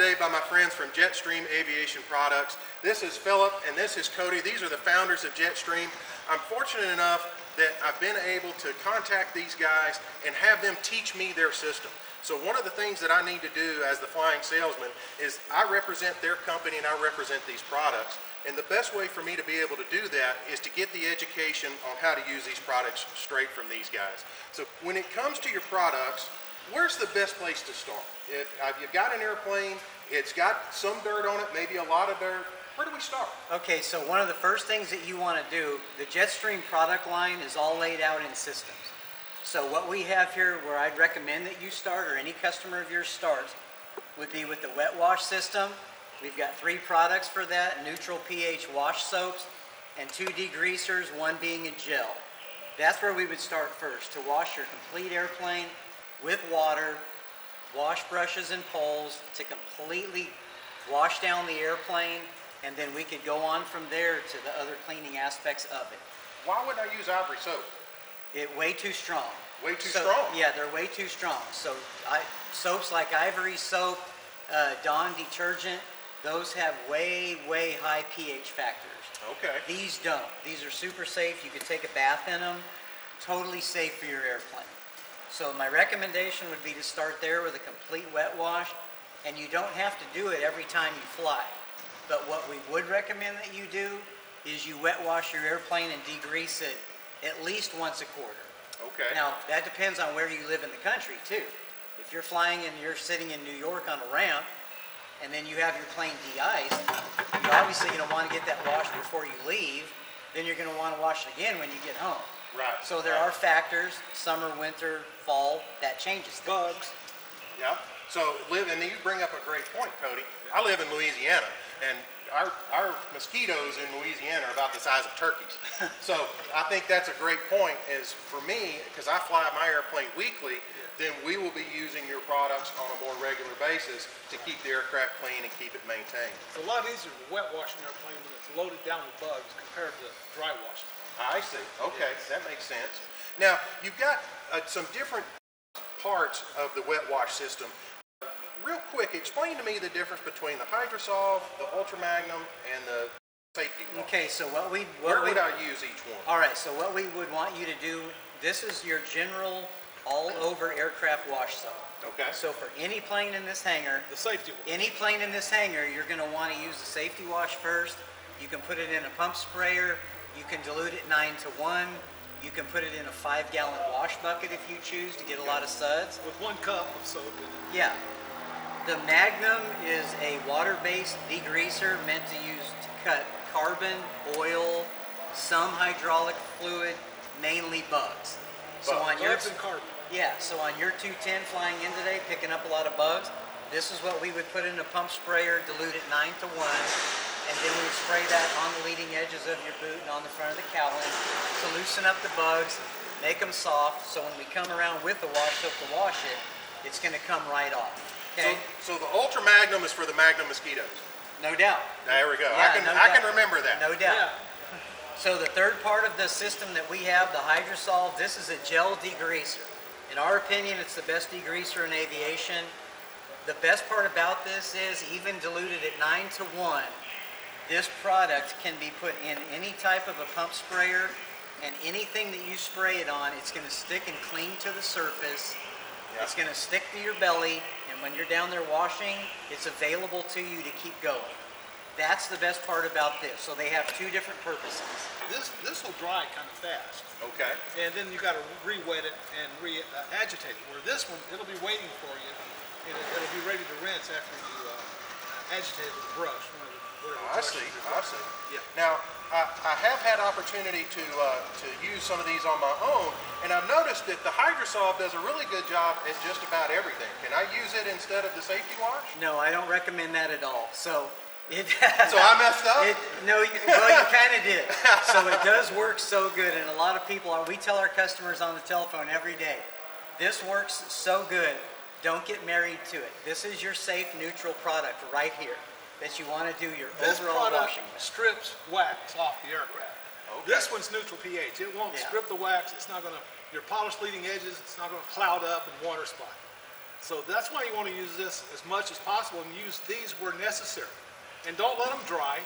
today by my friends from Jet Stream Aviation Products. This is Phillip and this is Cody. These are the founders of Jet Stream. I'm fortunate enough that I've been able to contact these guys and have them teach me their system. So one of the things that I need to do as the flying salesman is I represent their company and I represent these products. And the best way for me to be able to do that is to get the education on how to use these products straight from these guys. So when it comes to your products, where's the best place to start? If you've got an airplane, it's got some dirt on it, maybe a lot of dirt, where do we start? Okay, so one of the first things that you want to do, the Jet Stream product line is all laid out in systems. So what we have here, where I'd recommend that you start, or any customer of yours starts, would be with the wet wash system. We've got 3 products for that: neutral pH wash soaps and 2 degreasers, one being a gel. That's where we would start first, to wash your complete airplane with water, wash brushes and poles to completely wash down the airplane, and then we could go on from there to the other cleaning aspects of it. Why would I use ivory soap? It's way too strong. Way too strong? Yeah, they're way too strong. So soaps like Ivory soap, Dawn detergent, those have way, way high pH factors. Okay. These don't. These are super safe. You could take a bath in them. Totally safe for your airplane. So my recommendation would be to start there with a complete wet wash, and you don't have to do it every time you fly. But what we would recommend that you do is you wet wash your airplane and degrease it at least once a quarter. Okay. Now, that depends on where you live in the country, too. If you're flying and you're sitting in New York on a ramp, and then you have your plane de-iced, you're obviously going to want to get that washed before you leave. Then you're going to want to wash it again when you get home. Right. So there are factors, summer, winter, fall, that changes things. Bugs. Yeah. So and you bring up a great point, Cody. I live in Louisiana, and our mosquitoes in Louisiana are about the size of turkeys. So I think that's a great point, is for me, because I fly my airplane weekly, then we will be using your products on a more regular basis to keep the aircraft clean and keep it maintained. It's a lot easier to wet wash an airplane when it's loaded down with bugs compared to dry washing. I see. Okay, that makes sense. Now, you've got some different parts of the wet wash system. Real quick, explain to me the difference between the Hydrosolve, the Ultra Magnum, and the safety wash. Okay, so where would I use each one? All right, so what we would want you to do, this is your general all-over aircraft wash soap. Okay. So for any plane in this hangar, The safety wash. any plane in this hangar, you're going to want to use the safety wash first. You can put it in a pump sprayer. You can dilute it 9-to-1. You can put it in a 5-gallon wash bucket if you choose to get a lot of suds. With 1 cup of soap in it. Yeah. The Magnum is a water-based degreaser meant to cut carbon, oil, some hydraulic fluid, mainly bugs. So on Bugs and carbon. Yeah, so on your 210 flying in today, picking up a lot of bugs, this is what we would put in a pump sprayer, dilute it 9-to-1, and then we would spray that on the leading edges of your boot and on the front of the cowling to loosen up the bugs, make them soft, so when we come around with the wash soap to wash it, it's going to come right off. Okay? So the Ultra Magnum is for the Magnum mosquitoes. No doubt. There we go. Yeah, I can remember that. No doubt. Yeah. So the third part of the system that we have, the Hydrosolve, this is a gel degreaser. In our opinion, it's the best degreaser in aviation. The best part about this is, even diluted at 9-to-1, this product can be put in any type of a pump sprayer, and anything that you spray it on, it's going to stick and cling to the surface. Yeah. It's going to stick to your belly, and when you're down there washing, it's available to you to keep going. That's the best part about this. So they have 2 different purposes. This will dry kind of fast. Okay. And then you got to re-wet it and re-agitate it. Where this one, it'll be waiting for you, and it'll be ready to rinse after you agitate it with the brush. I see. Yeah. Now, I have had opportunity to use some of these on my own, and I've noticed that the Hydrosolve does a really good job at just about everything. Can I use it instead of the safety wash? No, I don't recommend that at all. So I messed up? Well, you kind of did. So it does work so good, and a lot of people, we tell our customers on the telephone every day, this works so good, don't get married to it. This is your safe, neutral product right here that you want to do your overall washing with. Strips wax off the aircraft. Okay. This one's neutral pH. It won't strip the wax. It's not going to, your polished leading edges, it's not going to cloud up and water spot. So that's why you want to use this as much as possible and use these where necessary. And don't let them dry.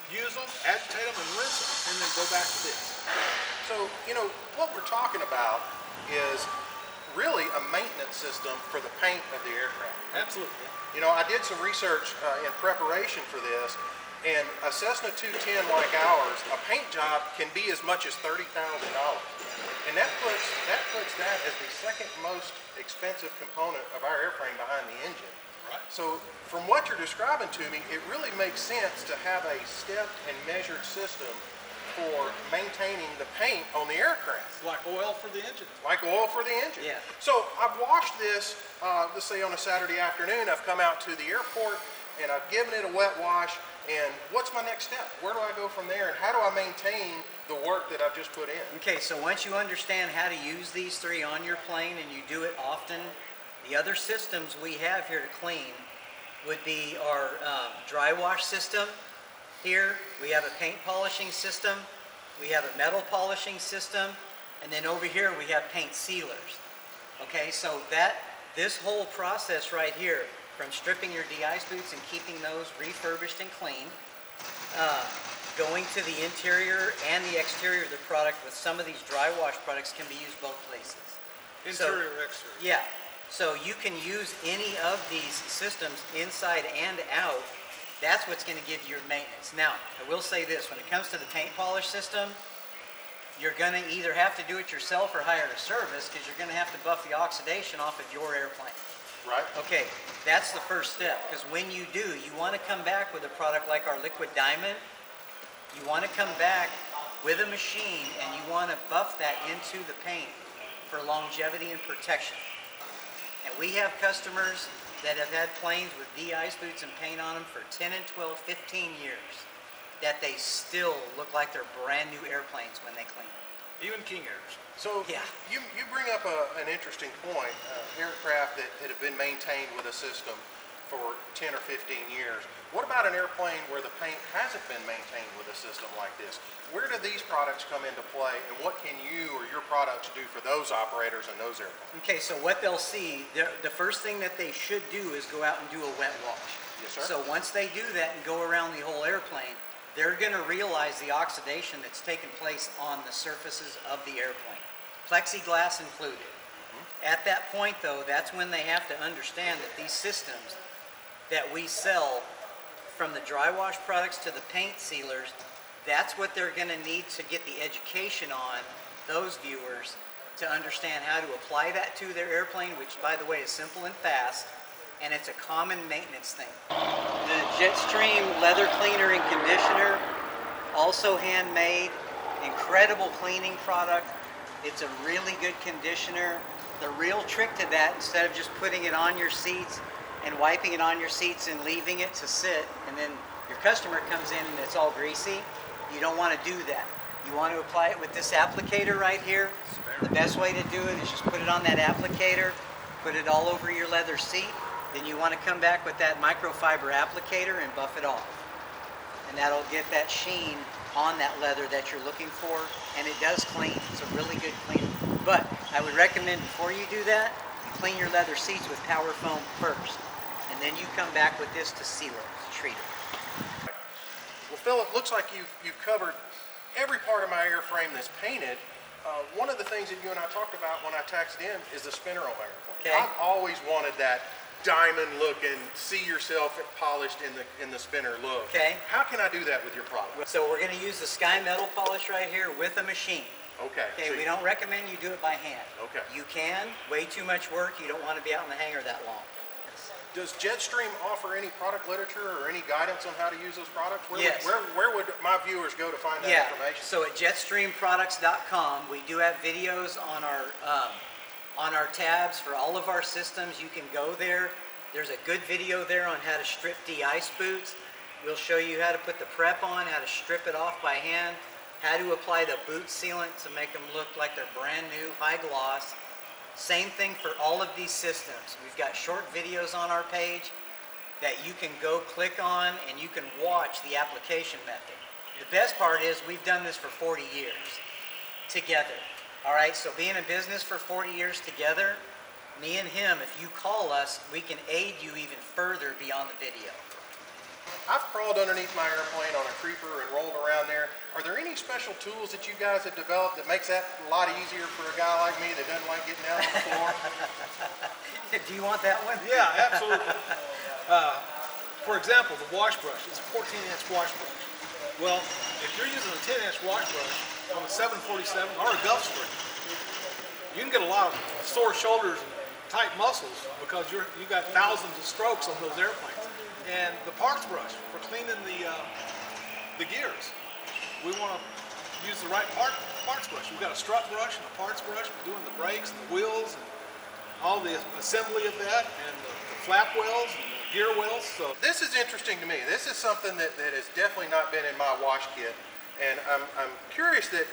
Use them, agitate them, and rinse them, and then go back to this. So, what we're talking about is really a maintenance system for the paint of the aircraft. Absolutely. I did some research in preparation for this, and a Cessna 210 like ours, a paint job can be as much as $30,000. And that puts that as the second most expensive component of our airframe behind the engine. Right. So from what you're describing to me, it really makes sense to have a stepped and measured system for maintaining the paint on the aircraft. It's like oil for the engine. Like oil for the engine. Yeah. So I've washed this, let's say on a Saturday afternoon, I've come out to the airport and I've given it a wet wash, and what's my next step? Where do I go from there, and how do I maintain the work that I've just put in? Okay, so once you understand how to use these three on your plane and you do it often, the other systems we have here to clean would be our dry wash system. Here we have a paint polishing system, we have a metal polishing system, and then over here we have paint sealers. Okay, so this whole process right here, from stripping your de-ice boots and keeping those refurbished and clean, going to the interior and the exterior of the product with some of these dry wash products can be used both places. Interior, exterior. Yeah. So you can use any of these systems inside and out. That's what's going to give you your maintenance. Now, I will say this, when it comes to the paint polish system, you're going to either have to do it yourself or hire a service, because you're going to have to buff the oxidation off of your airplane. Right. Okay, that's the first step, because when you do, you want to come back with a product like our liquid diamond. You want to come back with a machine and you want to buff that into the paint for longevity and protection. And we have customers that have had planes with de-ice boots and paint on them for 10 and 12, 15 years, that they still look like they're brand new airplanes when they clean them. Even King Airs. So Yeah. you bring up an interesting point. Aircraft that have been maintained with a system for 10 or 15 years. What about an airplane where the paint hasn't been maintained with a system like this? Where do these products come into play, and what can you or your products do for those operators and those airplanes? Okay, so what they'll see, the first thing that they should do is go out and do a wet wash. Yes, sir. So once they do that and go around the whole airplane, they're going to realize the oxidation that's taken place on the surfaces of the airplane, plexiglass included. At that point, though, that's when they have to understand that these systems that we sell, from the dry wash products to the paint sealers, that's what they're going to need to get the education on those viewers to understand how to apply that to their airplane, which, by the way, is simple and fast, and it's a common maintenance thing. The Jet Stream leather cleaner and conditioner, also handmade, incredible cleaning product. It's a really good conditioner. The real trick to that, instead of just putting it on your seats and wiping it on your seats and leaving it to sit, and then your customer comes in and it's all greasy, you don't want to do that. You want to apply it with this applicator right here. The best way to do it is just put it on that applicator, put it all over your leather seat, then you want to come back with that microfiber applicator and buff it off. And that'll get that sheen on that leather that you're looking for, and it does clean. It's a really good cleaner. But I would recommend, before you do that, you clean your leather seats with Power Foam first, and then you come back with this to seal it, to treat it. Well, Phil, it looks like you've covered every part of my airframe that's painted. One of the things that you and I talked about when I taxied in is the spinner on my airplane. Okay. I've always wanted that diamond look and see yourself polished in the spinner look. Okay. How can I do that with your product? So we're going to use the Sky Metal polish right here with a machine. Okay. Okay, so we don't recommend you do it by hand. Okay. You can, way too much work. You don't want to be out in the hangar that long. Does Jet Stream offer any product literature or any guidance on how to use those products? Yes. Where would my viewers go to find that information? So at jetstreamproducts.com, we do have videos on our tabs for all of our systems. You can go there. There's a good video there on how to strip de-ice boots. We'll show you how to put the prep on, how to strip it off by hand, how to apply the boot sealant to make them look like they're brand new, high gloss. Same thing for all of these systems. We've got short videos on our page that you can go click on and you can watch the application method. The best part is we've done this for 40 years together. All right, so being in business for 40 years together, me and him, if you call us, we can aid you even further beyond the video. I've crawled underneath my airplane on a creeper and rolled around there. Are there any special tools that you guys have developed that makes that a lot easier for a guy like me that doesn't like getting down on the floor? Do you want that one? Yeah, absolutely. For example, the wash brush, it's a 14-inch wash brush. Well, if you're using a 10-inch wash brush on a 747 or a Gulfstream, you can get a lot of sore shoulders and tight muscles because you got thousands of strokes on those airplanes. And the parts brush for cleaning the gears, we want to use the right parts brush. We've got a strut brush and a parts brush for doing the brakes and the wheels and all the assembly of that, and the flap wells and the gear wells. So This is interesting to me. This is something that has definitely not been in my wash kit, and I'm curious that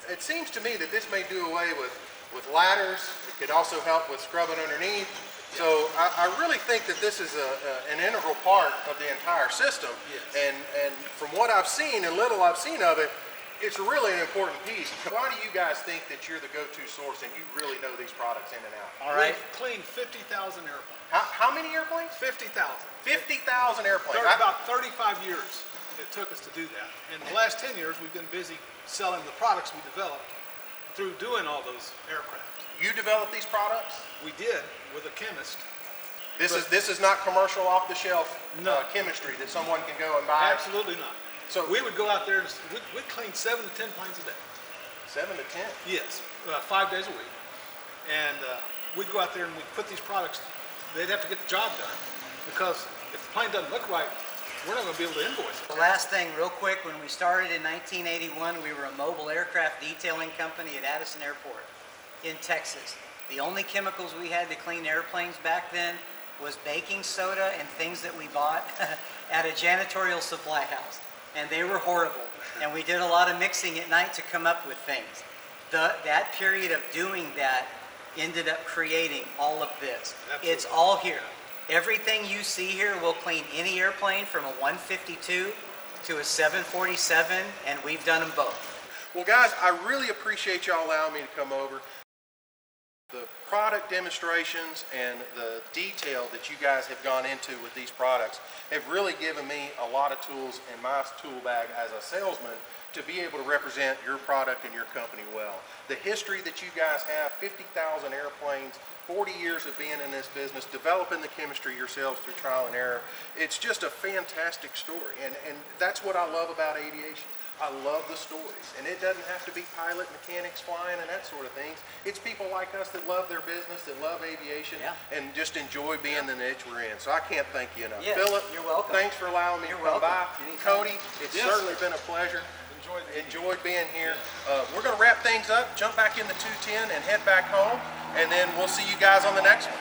it seems to me that this may do away with ladders. It could also help with scrubbing underneath. So I really think that this is an integral part of the entire system. Yes. And from what I've seen and little I've seen of it, it's really an important piece. Why do you guys think that you're the go-to source and you really know these products in and out? All right. we've cleaned 50,000 airplanes. How many airplanes? 50,000. 50,000 airplanes. About 35 years it took us to do that. In the last 10 years, we've been busy selling the products we developed through doing all those aircraft. You developed these products? We did with a chemist. This is not commercial off-the-shelf No. chemistry that someone can go and buy. Absolutely not. So We would go out there and we'd clean 7 to 10 planes a day. 7 to 10. Yes, 5 days a week. And we'd go out there and we'd put these products, they'd have to get the job done because if the plane doesn't look right, we're not going to be able to invoice it. The last thing, real quick, when we started in 1981, we were a mobile aircraft detailing company at Addison Airport in Texas. The only chemicals we had to clean airplanes back then was baking soda and things that we bought at a janitorial supply house. And they were horrible. And we did a lot of mixing at night to come up with things. That period of doing that ended up creating all of this. Absolutely. It's all here. Everything you see here will clean any airplane from a 152 to a 747, and we've done them both. Well, guys, I really appreciate y'all allowing me to come over. The product demonstrations and the detail that you guys have gone into with these products have really given me a lot of tools in my tool bag as a salesman to be able to represent your product and your company well. The history that you guys have, 50,000 airplanes, 40 years of being in this business, developing the chemistry yourselves through trial and error, it's just a fantastic story. And that's what I love about aviation. I love the stories, and it doesn't have to be pilot, mechanics flying and that sort of things. It's people like us that love their business, that love aviation, and just enjoy being the niche we're in. So I can't thank you enough. Yes, Phillip, you're welcome. Thanks for allowing me You're to come welcome. by. Anytime. Cody, it's Yes. certainly been a pleasure. Enjoyed Enjoyed being here. We're going to wrap things up, jump back in the 210 and head back home, and then we'll see you guys on the next one.